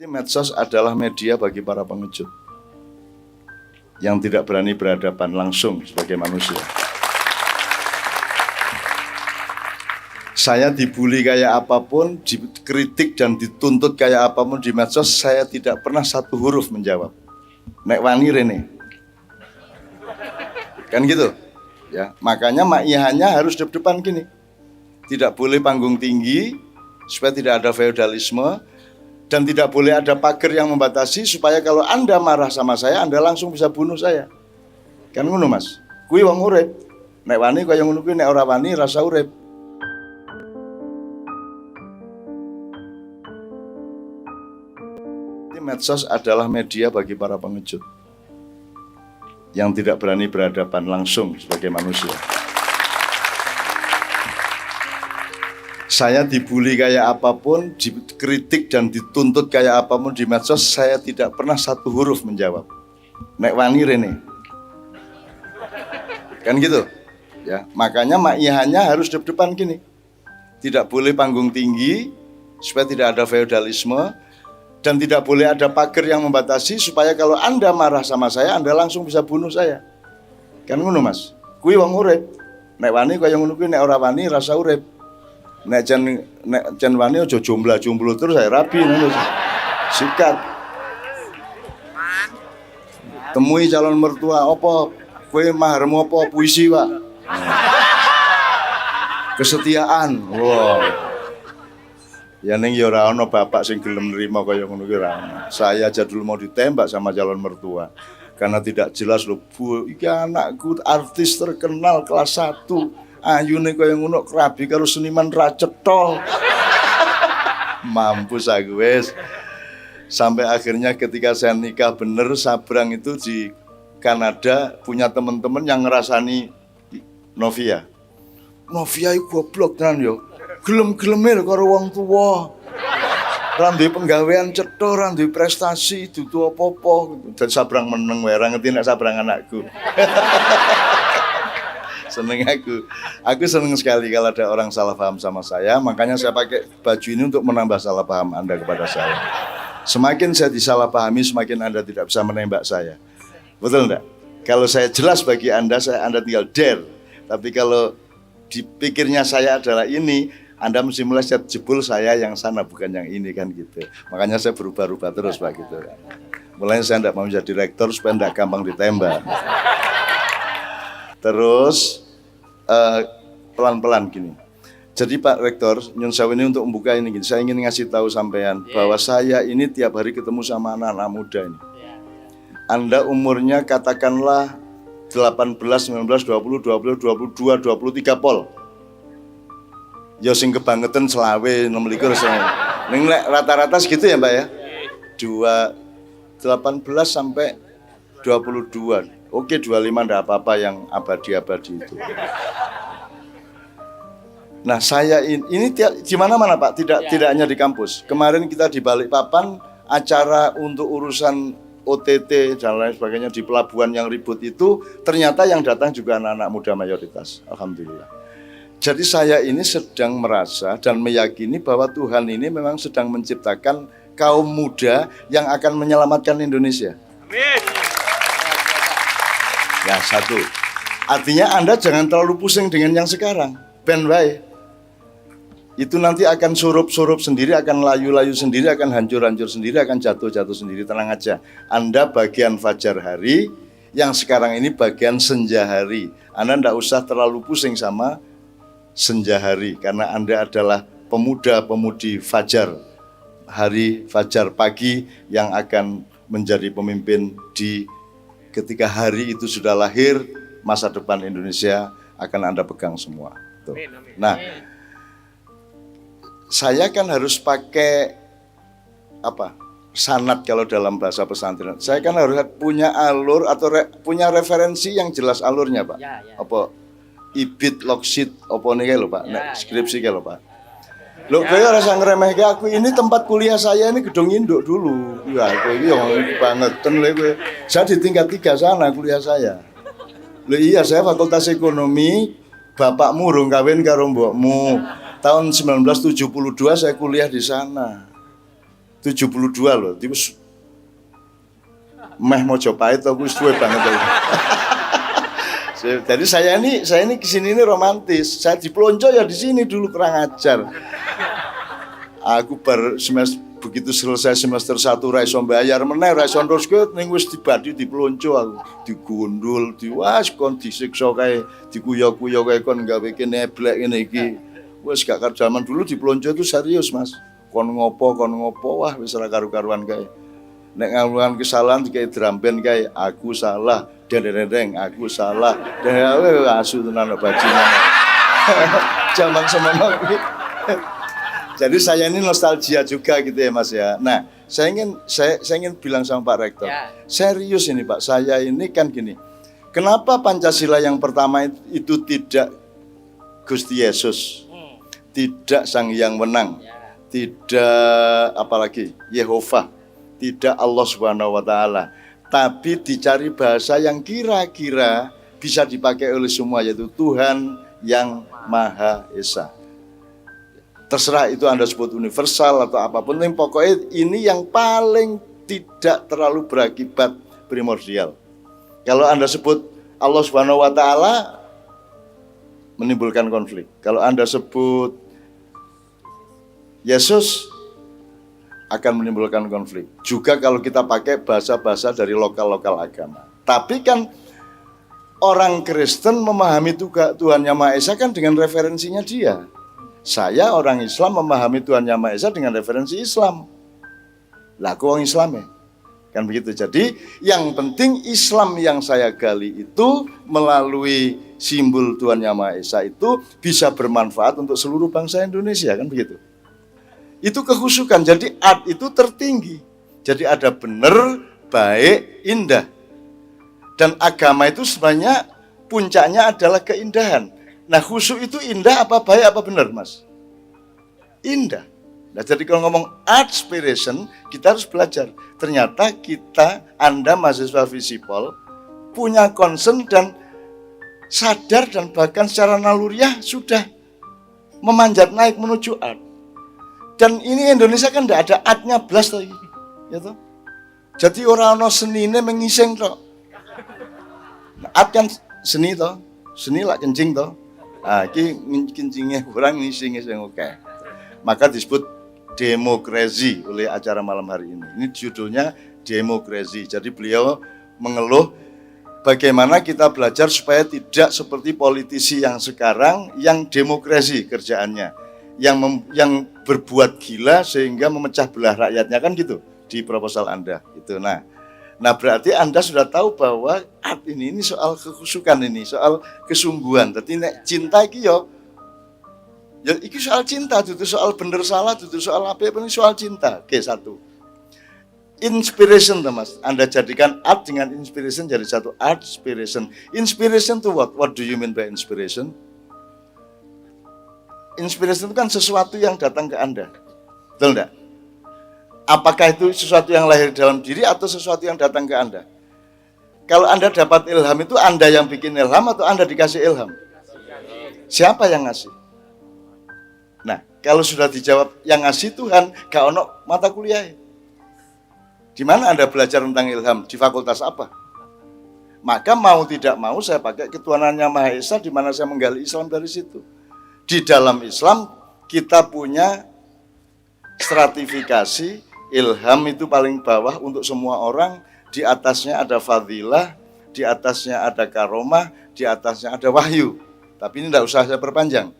Medsos adalah media bagi para pengecut yang tidak berani berhadapan langsung sebagai manusia. Saya dibully kayak apapun, dikritik dan dituntut kayak apapun di medsos, saya tidak pernah satu huruf menjawab. Nek wani rene. Kan gitu. Ya, makanya makiannya harus depan gini. Tidak boleh panggung tinggi supaya tidak ada feodalisme. Dan tidak boleh ada pagar yang membatasi supaya kalau Anda marah sama saya, Anda langsung bisa bunuh saya. Kan ngono Mas. Kuwi wong urip. Nek wani kaya ngono kuwi, nek ora wani rasa urip. Medsos adalah media bagi para pengecut yang tidak berani berhadapan langsung sebagai manusia. Saya dibully kayak apapun, dikritik dan dituntut kayak apapun di medsos, saya tidak pernah satu huruf menjawab. Nek wani rene. Kan gitu. Ya, makanya makiannya harus depan gini. Tidak boleh panggung tinggi supaya tidak ada feodalisme dan tidak boleh ada pagar yang membatasi supaya kalau Anda marah sama saya, Anda langsung bisa bunuh saya. Kan ngono Mas. Kuwi wong urip. Nek wani kaya ngono kuwi, nek ora wani rasa urip. Nek jan wani aja jomblo terus saya rapi ngono. Sikat. Temui calon mertua apa? Kowe maharmu apa? Puisi, Pak. Kesetiaan. Wow. Ya ning ya ora ana bapak sing gelem nrimo kaya ngono ki ora ana. Saya aja dulu mau ditembak sama calon mertua. Karena tidak jelas lho, Bu, iki anakku artis terkenal kelas 1. Ayune kaya ngono krabi karo seniman ra cetha. Mampus aku wis. Sampai akhirnya ketika saya nikah bener, Sabrang itu di Kanada punya teman-teman yang ngerasani Novia. Novia iku goblok tenan yo. Gelem-geleme karo wong tuwa. Ra duwe penggawean cetha, ra duwe prestasi, dudu apa-apa. Dan Sabrang meneng wae, ra ngerti nek Sabrang anakku. Seneng aku seneng sekali kalau ada orang salah paham sama saya, makanya saya pakai baju ini untuk menambah salah paham Anda kepada saya. Semakin saya disalahpahami, semakin Anda tidak bisa menembak saya. Betul enggak? Kalau saya jelas bagi Anda tinggal dare. Tapi kalau dipikirnya saya adalah ini, Anda mesti mulai jebul saya yang sana, bukan yang ini kan gitu. Makanya saya berubah-ubah terus Pak gitu. Mulanya saya enggak mau jadi direktur supaya enggak gampang ditembak. Terus pelan-pelan gini. Jadi Pak Rektor, nyun sewu ini untuk membuka ini gini. Saya ingin ngasih tahu sampean bahwa saya ini tiap hari ketemu sama anak-anak muda ini. Anda umurnya katakanlah 18, 19, 20, 20, 22, 23 pol. Ya sing kebangetan selawe 26 saya. Ning rata-rata segitu ya Mbak ya? 18 sampai 22. Oke 25 enggak apa-apa yang abadi-abadi itu. Nah saya ini di mana-mana Pak, tidak hanya di kampus. Kemarin kita di Balikpapan acara untuk urusan OTT dan lain sebagainya di pelabuhan yang ribut itu, ternyata yang datang juga anak-anak muda mayoritas. Alhamdulillah. Jadi saya ini sedang merasa dan meyakini bahwa Tuhan ini memang sedang menciptakan kaum muda yang akan menyelamatkan Indonesia. Amin. Ya satu, artinya Anda jangan terlalu pusing dengan yang sekarang. Ben wae. Itu nanti akan surup-surup sendiri, akan layu-layu sendiri, akan hancur-hancur sendiri, akan jatuh-jatuh sendiri. Tenang aja. Anda bagian fajar hari, yang sekarang ini bagian senja hari. Anda tidak usah terlalu pusing sama senja hari, karena Anda adalah pemuda-pemudi fajar. Hari fajar pagi yang akan menjadi pemimpin di ketika hari itu sudah lahir, masa depan Indonesia akan Anda pegang semua. Tuh. Nah, saya kan harus pakai apa? Sanad kalau dalam bahasa pesantren. Saya kan harus punya alur atau punya referensi yang jelas alurnya, Pak. Ya. Apa ibit loksit apa niki lho, Pak? Nek skripsi ki lho, Pak. Loh, kowe ora usah ngremehke aku. Ini tempat kuliah saya, ini gedung induk dulu. Ya, kowe iki yang bangetan lho kowe. Saya di tingkat 3 sana kuliah saya. Loh iya, saya Fakultas Ekonomi, bapakmu urung kawin karo mbokmu. Tahun 1972 saya kuliah di sana. 72 loh. Itu meh Mojopahit aku suwe banget aku. Jadi saya ini kesini ini romantis. Saya dipelonco ya di sini dulu, kurang ajar. Aku begitu selesai semester 1 ra iso mbayar meneh, ra iso teruske ning wis dibadi dipelonco aku. Digundul, diwas kon disiksa kae, dikuyo-kuyo kae kon gawe kene eblek ngene iki. Wis gak karo zaman dulu dipelonco itu serius, Mas. Kon ngopo, wah wis ora karu-karuan kae. Nek ngelakukan kesalahan dikai dramben kae, aku salah, dereng aku salah. Dan asu tenan bajingan. Zaman semono kuwi. Jadi saya ini nostalgia juga gitu ya Mas ya. Nah, saya ingin bilang sama Pak Rektor, serius ini Pak, saya ini kan gini. Kenapa Pancasila yang pertama itu tidak Gusti Yesus, tidak Sang Hyang Wenang, tidak apalagi Yehova, tidak Allah Subhanahu wa taala, tapi dicari bahasa yang kira-kira bisa dipakai oleh semua, yaitu Tuhan yang Maha Esa. Terserah itu Anda sebut universal atau apapun, yang pokoknya ini yang paling tidak terlalu berakibat primordial. Kalau Anda sebut Allah Subhanahu wa taala menimbulkan konflik. Kalau Anda sebut Yesus akan menimbulkan konflik. Juga kalau kita pakai bahasa-bahasa dari lokal-lokal agama. Tapi kan orang Kristen memahami Tuhan Yang Maha Esa kan dengan referensinya dia. Saya orang Islam memahami Tuhan Yang Maha Esa dengan referensi Islam. Lah aku orang Islam ya. Kan begitu. Jadi yang penting Islam yang saya gali itu melalui simbol Tuhan Yang Maha Esa itu bisa bermanfaat untuk seluruh bangsa Indonesia, kan begitu. Itu kehusukan. Jadi art itu tertinggi. Jadi ada benar, baik, indah. Dan agama itu sebenarnya puncaknya adalah keindahan. Nah, khusyuk itu indah apa baik apa benar, Mas? Indah. Nah, jadi kalau ngomong art inspiration, kita harus belajar. Ternyata Anda mahasiswa Visipol punya concern dan sadar dan bahkan secara naluriah sudah memanjat naik menuju art. Dan ini Indonesia kan tidak ada artnya blas lagi, ya toh. Jadi orang senine mengiseng toh. Nah, art kan seni toh, seni lah kencing toh. Ah, iki kencingnya kurang ngising-ngising oke. Maka disebut demokrasi oleh acara malam hari ini. Ini judulnya demokrasi. Jadi beliau mengeluh bagaimana kita belajar supaya tidak seperti politisi yang sekarang yang demokrasi kerjaannya, yang berbuat gila sehingga memecah belah rakyatnya, kan gitu di proposal Anda itu. Nah berarti Anda sudah tahu bahwa art ini soal kekhusukan, ini soal kesungguhan. Tapi nek cinta iki ya iki soal cinta, itu soal bener salah, itu soal apa ini soal cinta. Oke, satu. Inspiration, Mas. Anda jadikan art dengan inspiration jadi satu, art inspiration. Inspiration to what? What do you mean by inspiration? Inspiration itu kan sesuatu yang datang ke Anda. Betul enggak? Apakah itu sesuatu yang lahir dalam diri atau sesuatu yang datang ke Anda? Kalau Anda dapat ilham itu Anda yang bikin ilham atau Anda dikasih ilham? Siapa yang ngasih? Nah, kalau sudah dijawab yang ngasih Tuhan, gak ono mata kuliah. Di mana Anda belajar tentang ilham? Di fakultas apa? Maka mau tidak mau saya pakai ketuhanan Yang Maha Esa, di mana saya menggali Islam dari situ. Di dalam Islam kita punya stratifikasi. Ilham itu paling bawah untuk semua orang, di atasnya ada fadilah, di atasnya ada karomah, di atasnya ada wahyu. Tapi ini tidak usah saya perpanjang.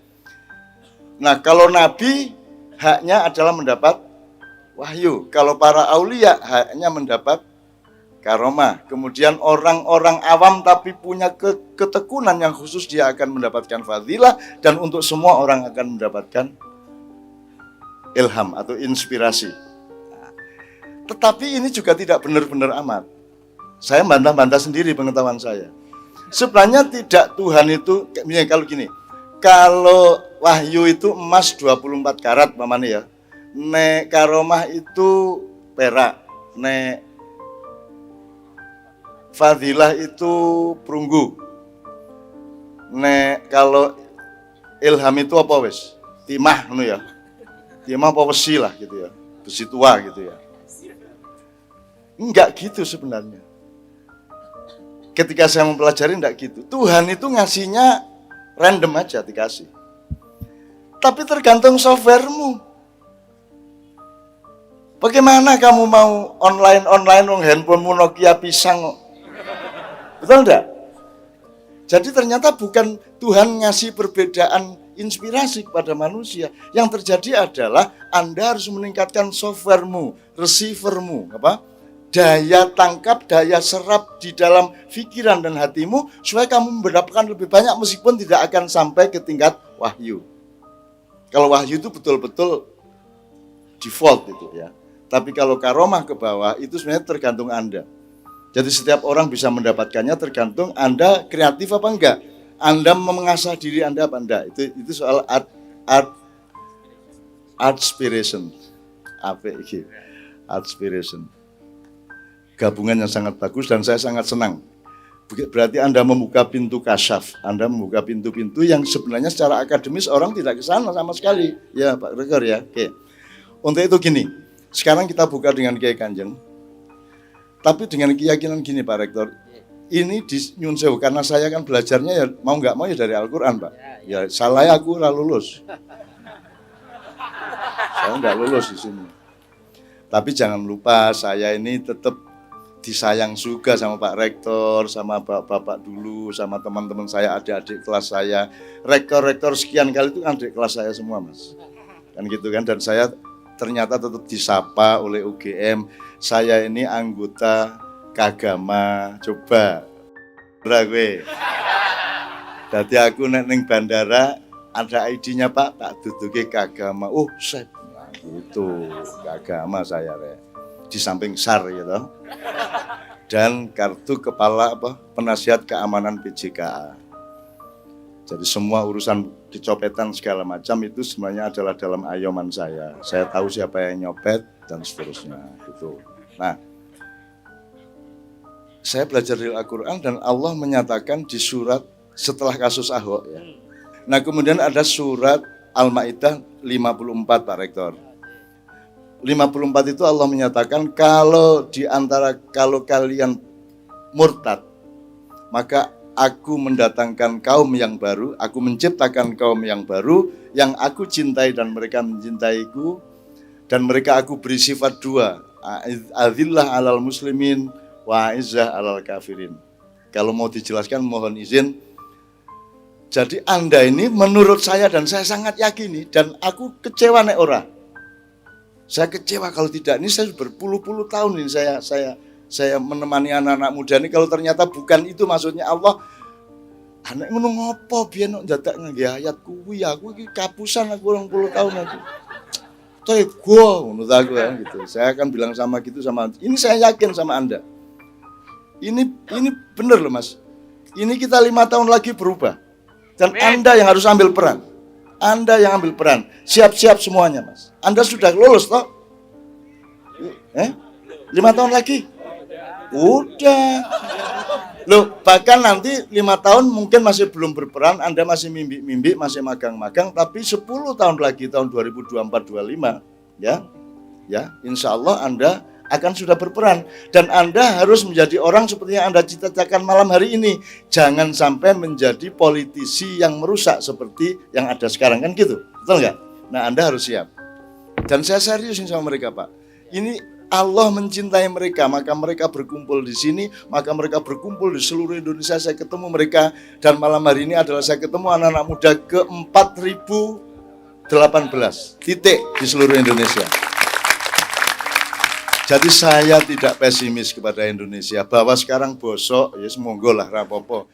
Nah, kalau Nabi haknya adalah mendapat wahyu. Kalau para aulia haknya mendapat karomah. Kemudian orang-orang awam tapi punya ketekunan yang khusus, dia akan mendapatkan fadilah. Dan untuk semua orang akan mendapatkan ilham atau inspirasi. Tetapi ini juga tidak benar-benar amat. Saya bantah-bantah sendiri pengetahuan saya. Sebenarnya tidak, Tuhan itu, kalau gini, kalau wahyu itu emas 24 karat mamane ya. Nek karomah itu perak. Nek fadilah itu perunggu. Nek kalau ilham itu apa wis? Timah ngono ya. Timah apa wesi lah gitu ya. besi tua gitu ya. Enggak gitu sebenarnya. Ketika saya mempelajari enggak gitu. Tuhan itu ngasihnya random aja dikasih. Tapi tergantung softwaremu. Bagaimana kamu mau online handphonemu Nokia pisang? Betul enggak? Jadi ternyata bukan Tuhan ngasih perbedaan inspirasi kepada manusia. Yang terjadi adalah Anda harus meningkatkan softwaremu, receivermu, daya tangkap, daya serap di dalam pikiran dan hatimu supaya kamu mendapatkan lebih banyak meskipun tidak akan sampai ke tingkat wahyu. Kalau wahyu itu betul-betul default gitu ya. Tapi kalau karomah ke bawah itu sebenarnya tergantung Anda. Jadi setiap orang bisa mendapatkannya tergantung Anda kreatif apa enggak. Anda mengasah diri Anda apa enggak. Itu soal art inspiration. Apa itu? Art inspiration. Gabungan yang sangat bagus dan saya sangat senang. Berarti Anda membuka pintu kasyaf, Anda membuka pintu-pintu yang sebenarnya secara akademis orang tidak ke sana sama sekali. Ya Pak Rektor ya, oke. Untuk itu gini, sekarang kita buka dengan Kiai Kanjeng. Tapi dengan keyakinan gini Pak Rektor, ini di Nyun Sewu, karena saya kan belajarnya ya mau nggak mau ya dari Al-Quran Pak. Ya salah aku nggak lulus. Saya nggak lulus di sini. Tapi jangan lupa saya ini tetap disayang juga sama Pak Rektor, sama Bapak dulu, sama teman-teman saya, adik-adik kelas saya. Rektor-rektor sekian kali itu adik kelas saya semua Mas. Kan gitu kan, dan saya ternyata tetap disapa oleh UGM. Saya ini anggota Kagama, coba. Gue. Jadi aku ning bandara ada ID-nya Pak, tak duduke Kagama. Oh, saya gitu, Kagama saya di samping SAR gitu. Dan kartu kepala penasihat keamanan PJKA. Jadi semua urusan dicopetan segala macam itu sebenarnya adalah dalam ayoman saya. Saya tahu siapa yang nyopet dan seterusnya gitu. Nah, saya belajar dari Al-Quran dan Allah menyatakan di surat setelah kasus Ahok ya. Nah, kemudian ada surat Al-Maidah 54 Pak Rektor. 54 itu Allah menyatakan kalau kalian murtad, maka aku mendatangkan kaum yang baru, aku menciptakan kaum yang baru, yang aku cintai dan mereka mencintaiku, dan mereka aku beri sifat dua, adzillah alal muslimin wa izzah alal kafirin. Kalau mau dijelaskan mohon izin. Jadi Anda ini menurut saya dan saya sangat yakini dan aku kecewa nek ora. Saya kecewa kalau tidak, ini saya berpuluh-puluh tahun ini saya menemani anak-anak muda ini kalau ternyata bukan itu maksudnya Allah. Anak ngono ngopo biyen ndadak ngangge ayat kuwi aku iki kapusan aku 20 tahun aku. Tapi gua ngono ta aku ya gitu. Saya akan bilang sama gitu sama ini saya yakin sama Anda. Ini benar loh Mas. Ini kita 5 tahun lagi berubah. Dan Anda yang harus ambil peran. Anda yang ambil peran. Siap-siap semuanya, Mas. Anda sudah lulus, toh? 5 tahun lagi? Udah. Loh, bahkan nanti 5 tahun mungkin masih belum berperan, Anda masih mimpi-mimpi, masih magang-magang, tapi 10 tahun lagi, tahun 2024-25, ya, insya Allah Anda akan sudah berperan. Dan Anda harus menjadi orang seperti yang Anda cita-citakan malam hari ini. Jangan sampai menjadi politisi yang merusak seperti yang ada sekarang, kan gitu, betul nggak? Nah, Anda harus siap. Dan saya seriusin sama mereka, Pak. Ini Allah mencintai mereka, maka mereka berkumpul di sini, maka mereka berkumpul di seluruh Indonesia. Saya ketemu mereka, dan malam hari ini adalah saya ketemu anak-anak muda ke 4018 titik di seluruh Indonesia. Jadi saya tidak pesimis kepada Indonesia, bahwa sekarang bosok, ya semoga lah rapopo.